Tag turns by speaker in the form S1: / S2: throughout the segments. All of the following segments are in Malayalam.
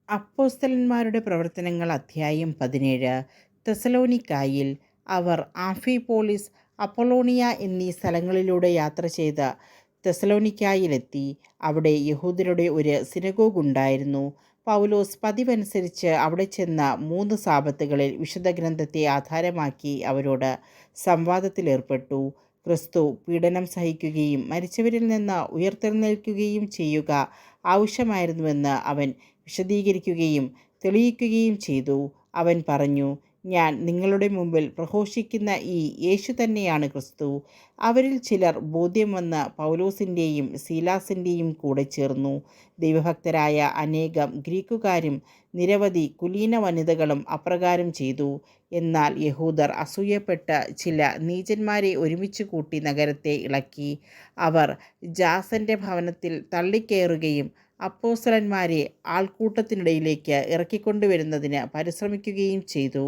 S1: അപ്പോസ്തലന്മാരുടെ പ്രവർത്തനങ്ങൾ അധ്യായം 17. തെസലോനിക്കായിൽ അവർ ആംഫിപോളിസ്, അപ്പൊളോണിയ എന്നീ സ്ഥലങ്ങളിലൂടെ യാത്ര ചെയ്ത് തെസലോനിക്കായിലെത്തി. അവിടെ യഹൂദരുടെ ഒരു സിനഗോഗ് ഉണ്ടായിരുന്നു. പൗലോസ് പതിവനുസരിച്ച് അവിടെ ചെന്ന 3 സാബത്തുകളിൽ വിശുദ്ധ ഗ്രന്ഥത്തെ ആധാരമാക്കി അവരോട് സംവാദത്തിലേർപ്പെട്ടു. ക്രിസ്തു പീഡനം സഹിക്കുകയും മരിച്ചവരിൽ നിന്ന് ഉയിർത്തെഴുന്നേൽക്കുകയും ചെയ്യുക ആവശ്യമായിരുന്നുവെന്ന് അവൻ വിശദീകരിക്കുകയും തെളിയിക്കുകയും ചെയ്തു. അവൻ പറഞ്ഞു, ഞാൻ നിങ്ങളുടെ മുമ്പിൽ പ്രഘോഷിക്കുന്ന ഈ യേശു തന്നെയാണ് ക്രിസ്തു. അവരിൽ ചിലർ ബോധ്യം വന്ന് പൗലോസിൻ്റെയും സീലാസിൻ്റെയും കൂടെ ചേർന്നു. ദൈവഭക്തരായ അനേകം ഗ്രീക്കുകാരും നിരവധി കുലീന വനിതകളും അപ്രകാരം ചെയ്തു. എന്നാൽ യഹൂദർ അസൂയപ്പെട്ട് ചില നീചന്മാരെ ഒരുമിച്ച് കൂട്ടി നഗരത്തെ ഇളക്കി. അവർ ജാസന്റെ ഭവനത്തിൽ തള്ളിക്കയറുകയും അപ്പോസ്തലന്മാരെ ആൾക്കൂട്ടത്തിനിടയിലേക്ക് ഇറക്കിക്കൊണ്ടുവരുന്നതിന് പരിശ്രമിക്കുകയും ചെയ്തു.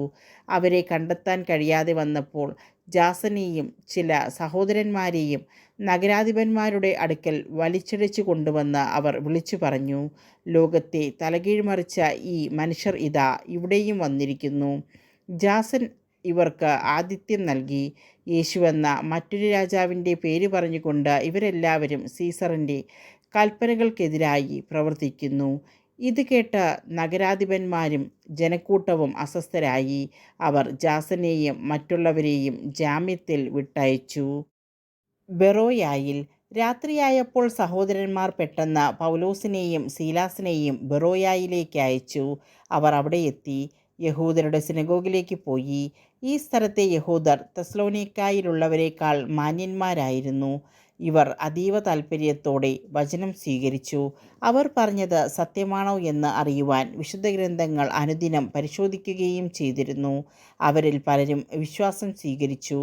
S1: അവരെ കണ്ടെത്താൻ കഴിയാതെ വന്നപ്പോൾ ജാസനെയും ചില സഹോദരന്മാരെയും നഗരാധിപന്മാരുടെ അടുക്കൽ വലിച്ചിഴച്ചു കൊണ്ടുവന്ന് അവർ വിളിച്ചു പറഞ്ഞു, ലോകത്തെ തലകീഴ്മറിച്ച ഈ മനുഷ്യർ ഇതാ ഇവിടെയും വന്നിരിക്കുന്നു. ജാസൻ ഇവർക്ക് ആതിഥ്യം നൽകി. യേശുവെന്ന മറ്റൊരു രാജാവിൻ്റെ പേര് പറഞ്ഞുകൊണ്ട് ഇവരെല്ലാവരും സീസറിൻ്റെ കൽപ്പനകൾക്കെതിരായി പ്രവർത്തിക്കുന്നു. ഇത് കേട്ട നഗരാധിപന്മാരും ജനക്കൂട്ടവും അസ്വസ്ഥരായി. അവർ ജാസനെയും മറ്റുള്ളവരെയും ജാമ്യത്തിൽ വിട്ടയച്ചു. ബെറോയായിൽ രാത്രിയായപ്പോൾ സഹോദരന്മാർ പെട്ടെന്ന് പൗലോസിനെയും സീലാസിനെയും ബെറോയായിലേക്ക് അയച്ചു. അവർ അവിടെ എത്തി യഹൂദരുടെ സിനഗോഗിലേക്ക് പോയി. ഈ സ്ഥലത്തെ യഹൂദർ തെസ്സലോനിക്കായിലുള്ളവരെക്കാൾ മാന്യന്മാരായിരുന്നു. ഇവർ അതീവ താൽപ്പര്യത്തോടെ വചനം സ്വീകരിച്ചു. അവർ പറഞ്ഞത് സത്യമാണോ എന്ന് അറിയുവാൻ വിശുദ്ധ ഗ്രന്ഥങ്ങൾ അനുദിനം പരിശോധിക്കുകയും ചെയ്തിരുന്നു. അവരിൽ പലരും വിശ്വാസം സ്വീകരിച്ചു.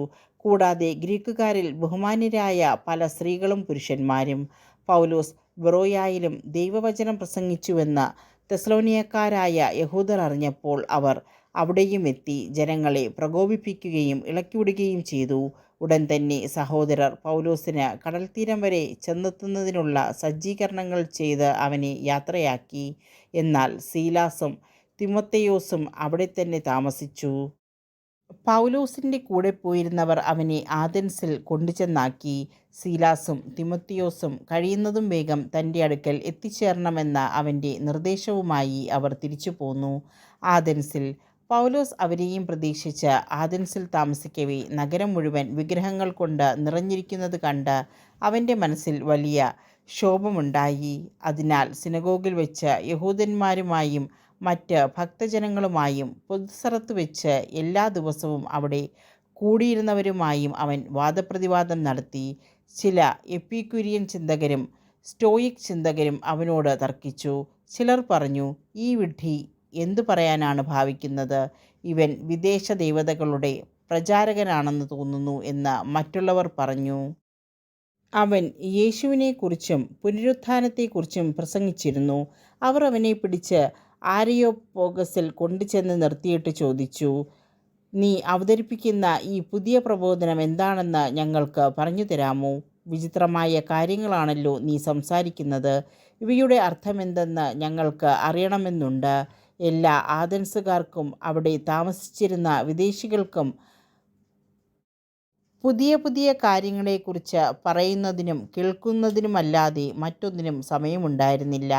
S1: കൂടാതെ ഗ്രീക്കുകാരിൽ ബഹുമാന്യരായ പല സ്ത്രീകളും പുരുഷന്മാരും. പൗലോസ് ബെറോയായിലും ദൈവവചനം പ്രസംഗിച്ചുവെന്ന് തെസ്സലോനിയക്കാരായ യഹൂദർ അറിഞ്ഞപ്പോൾ അവർ അവിടെയും എത്തി ജനങ്ങളെ പ്രകോപിപ്പിക്കുകയും ഇളക്കിവിടുകയും ചെയ്തു. ഉടൻ തന്നെ സഹോദരർ പൗലോസിന് കടൽത്തീരം വരെ ചെന്നെത്തുന്നതിനുള്ള സജ്ജീകരണങ്ങൾ ചെയ്ത് അവനെ യാത്രയാക്കി. എന്നാൽ സീലാസും തിമൊഥെയോസും അവിടെ തന്നെ താമസിച്ചു. പൗലോസിൻ്റെ കൂടെ പോയിരുന്നവർ അവനെ ആഥൻസിൽ കൊണ്ടുചെന്നാക്കി. സീലാസും തിമൊഥെയോസും കഴിയുന്നതും വേഗം തൻ്റെ അടുക്കൽ എത്തിച്ചേരണമെന്ന അവൻ്റെ നിർദ്ദേശവുമായി അവർ തിരിച്ചു പോന്നു. ആഥൻസിൽ പൗലോസ് അവരെയും പ്രതീക്ഷിച്ച് ആഥൻസിൽ താമസിക്കവേ നഗരം മുഴുവൻ വിഗ്രഹങ്ങൾ കൊണ്ട് നിറഞ്ഞിരിക്കുന്നത് കണ്ട് അവൻ്റെ മനസ്സിൽ വലിയ ക്ഷോഭമുണ്ടായി. അതിനാൽ സിനഗോഗിൽ വെച്ച് യഹൂദന്മാരുമായും മറ്റ് ഭക്തജനങ്ങളുമായും പൊതുസ്ഥലത്ത് വെച്ച് എല്ലാ ദിവസവും അവിടെ കൂടിയിരുന്നവരുമായും അവൻ വാദപ്രതിവാദം നടത്തി. ചില എപ്പിക്യൂരിയൻ ചിന്തകരും സ്റ്റോയിക് ചിന്തകരും അവനോട് തർക്കിച്ചു. ചിലർ പറഞ്ഞു, ഈ വിഡ്ഢി എന്തു പറയാനാണ് ഭാവിക്കുന്നത്? ഇവൻ വിദേശ ദേവതകളുടെ പ്രചാരകനാണെന്ന് തോന്നുന്നു എന്ന് മറ്റുള്ളവർ പറഞ്ഞു. അവൻ യേശുവിനെക്കുറിച്ചും പുനരുത്ഥാനത്തെക്കുറിച്ചും പ്രസംഗിച്ചിരുന്നു. അവർ അവനെ പിടിച്ച് ആരിയോപോഗസിൽ കൊണ്ടുചെന്ന് നിർത്തിയിട്ട് ചോദിച്ചു, നീ അവതരിപ്പിക്കുന്ന ഈ പുതിയ പ്രബോധനം എന്താണെന്ന് ഞങ്ങൾക്ക് പറഞ്ഞു തരാമോ? വിചിത്രമായ കാര്യങ്ങളാണല്ലോ നീ സംസാരിക്കുന്നത്. ഇവയുടെ അർത്ഥമെന്തെന്ന് ഞങ്ങൾക്ക് അറിയണമെന്നുണ്ട്. എല്ലാ ആഥൻസുകാർക്കും അവിടെ താമസിച്ചിരുന്ന വിദേശികൾക്കും പുതിയ പുതിയ കാര്യങ്ങളെക്കുറിച്ച് പറയുന്നതിനും കേൾക്കുന്നതിനുമല്ലാതെ മറ്റൊന്നിനും സമയമുണ്ടായിരുന്നില്ല.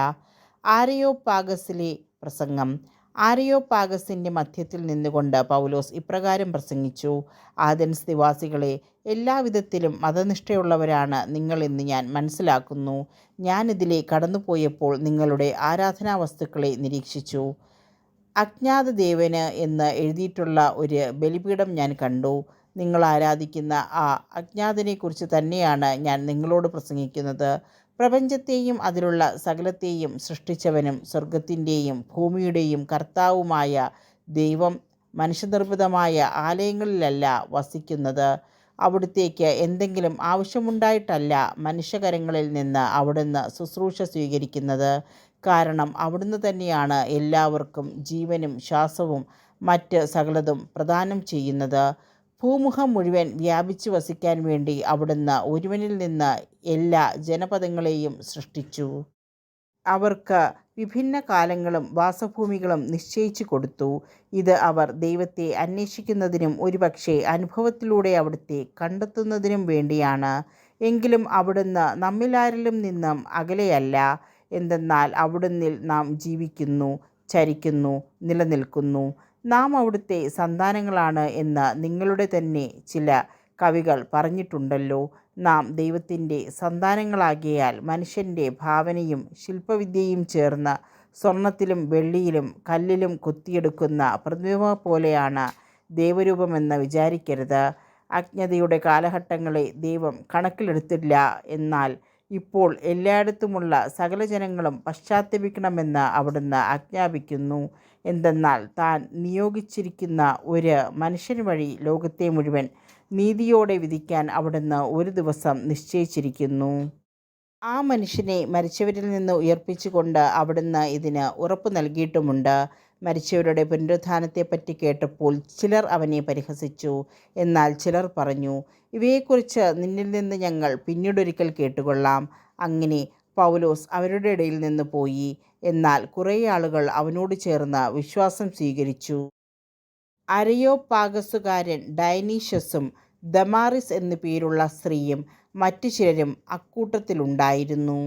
S1: ആരിയോപാഗസിലെ പ്രസംഗം. ആരിയോപാഗസിൻ്റെ മധ്യത്തിൽ നിന്നുകൊണ്ട് പൗലോസ് ഇപ്രകാരം പ്രസംഗിച്ചു, ആഥൻസ് നിവാസികളെ, എല്ലാവിധത്തിലും മതനിഷ്ഠയുള്ളവരാണ് നിങ്ങളെന്ന് ഞാൻ മനസ്സിലാക്കുന്നു. ഞാനിതിലെ കടന്നുപോയപ്പോൾ നിങ്ങളുടെ ആരാധനാ വസ്തുക്കളെ നിരീക്ഷിച്ചു. അജ്ഞാത ദേവന് എന്ന് എഴുതിയിട്ടുള്ള ഒരു ബലിപീഠം ഞാൻ കണ്ടു. നിങ്ങൾ ആരാധിക്കുന്ന ആ അജ്ഞാതനെക്കുറിച്ച് തന്നെയാണ് ഞാൻ നിങ്ങളോട് പ്രസംഗിക്കുന്നത്. പ്രപഞ്ചത്തെയും അതിലുള്ള സകലത്തെയും സൃഷ്ടിച്ചവനും സ്വർഗത്തിൻ്റെയും ഭൂമിയുടെയും കർത്താവുമായ ദൈവം മനുഷ്യനിർമ്മിതമായ ആലയങ്ങളിലല്ല വസിക്കുന്നത്. അവിടുത്തേക്ക് എന്തെങ്കിലും ആവശ്യമുണ്ടായിട്ടല്ല മനുഷ്യകരങ്ങളിൽ നിന്ന് അവിടുന്ന് ശുശ്രൂഷ സ്വീകരിക്കുന്നത്. കാരണം അവിടുന്ന് തന്നെയാണ് എല്ലാവർക്കും ജീവനും ശ്വാസവും മറ്റ് സകലതും പ്രദാനം ചെയ്യുന്നത്. ഭൂമുഖം മുഴുവൻ വ്യാപിച്ചു വസിക്കാൻ വേണ്ടി അവിടുന്ന് ഒരുവനിൽ നിന്ന് എല്ലാ ജനപദങ്ങളെയും സൃഷ്ടിച്ചു. അവർക്ക് വിഭിന്ന കാലങ്ങളും വാസഭൂമികളും നിശ്ചയിച്ചു കൊടുത്തു. ഇത് അവർ ദൈവത്തെ അന്വേഷിക്കുന്നതിനും ഒരുപക്ഷേ അനുഭവത്തിലൂടെ അവിടുത്തെ കണ്ടെത്തുന്നതിനും വേണ്ടിയാണ്. എങ്കിലും അവിടുന്ന് നമ്മിലാരിലും നിന്നും അകലെയല്ല. എന്തെന്നാൽ അവിടുന്നിൽ നാം ജീവിക്കുന്നു, ചരിക്കുന്നു, നിലനിൽക്കുന്നു. നാം അവിടുത്തെ സന്താനങ്ങളാണ് എന്ന് നിങ്ങളുടെ തന്നെ ചില കവികൾ പറഞ്ഞിട്ടുണ്ടല്ലോ. നാം ദൈവത്തിൻ്റെ സന്താനങ്ങളാകയാൽ മനുഷ്യൻ്റെ ഭാവനയും ശില്പവിദ്യയും ചേർന്ന് സ്വർണത്തിലും വെള്ളിയിലും കല്ലിലും കൊത്തിയെടുക്കുന്ന പ്രതിമ പോലെയാണ് ദൈവരൂപമെന്ന് വിചാരിക്കരുത്. അജ്ഞതയുടെ കാലഘട്ടങ്ങളെ ദൈവം കണക്കിലെടുത്തില്ല. എന്നാൽ ഇപ്പോൾ എല്ലായിടത്തുമുള്ള സകല ജനങ്ങളും പശ്ചാത്തപിക്കണമെന്ന് അവിടുന്ന് ആജ്ഞാപിക്കുന്നു. എന്തെന്നാൽ താൻ നിയോഗിച്ചിരിക്കുന്ന ഒരു മനുഷ്യൻ വഴി ലോകത്തെ മുഴുവൻ നീതിയോടെ വിധിക്കാൻ അവിടുന്ന് ഒരു ദിവസം നിശ്ചയിച്ചിരിക്കുന്നു. ആ മനുഷ്യനെ മരിച്ചവരിൽ നിന്ന് ഉയർപ്പിച്ചുകൊണ്ട് അവിടുന്ന് ഇതിന് ഉറപ്പ് നൽകിയിട്ടുമുണ്ട്. മരിച്ചവരുടെ പുനരുത്ഥാനത്തെപ്പറ്റി കേട്ടപ്പോൾ ചിലർ അവനെ പരിഹസിച്ചു. എന്നാൽ ചിലർ പറഞ്ഞു, ഇവയെക്കുറിച്ച് നിന്നിൽ നിന്ന് ഞങ്ങൾ പിന്നീടൊരിക്കൽ കേട്ടുകൊള്ളാം. അങ്ങനെ പൗലോസ് അവരുടെ ഇടയിൽ നിന്ന് പോയി. എന്നാൽ കുറേ ആളുകൾ അവനോട് ചേർന്ന് വിശ്വാസം സ്വീകരിച്ചു. അരയോപാഗസുകാരൻ ഡയനീഷ്യസും ദമാറിസ് എന്നു പേരുള്ള സ്ത്രീയും മറ്റു ചിലരും അക്കൂട്ടത്തിലുണ്ടായിരുന്നു.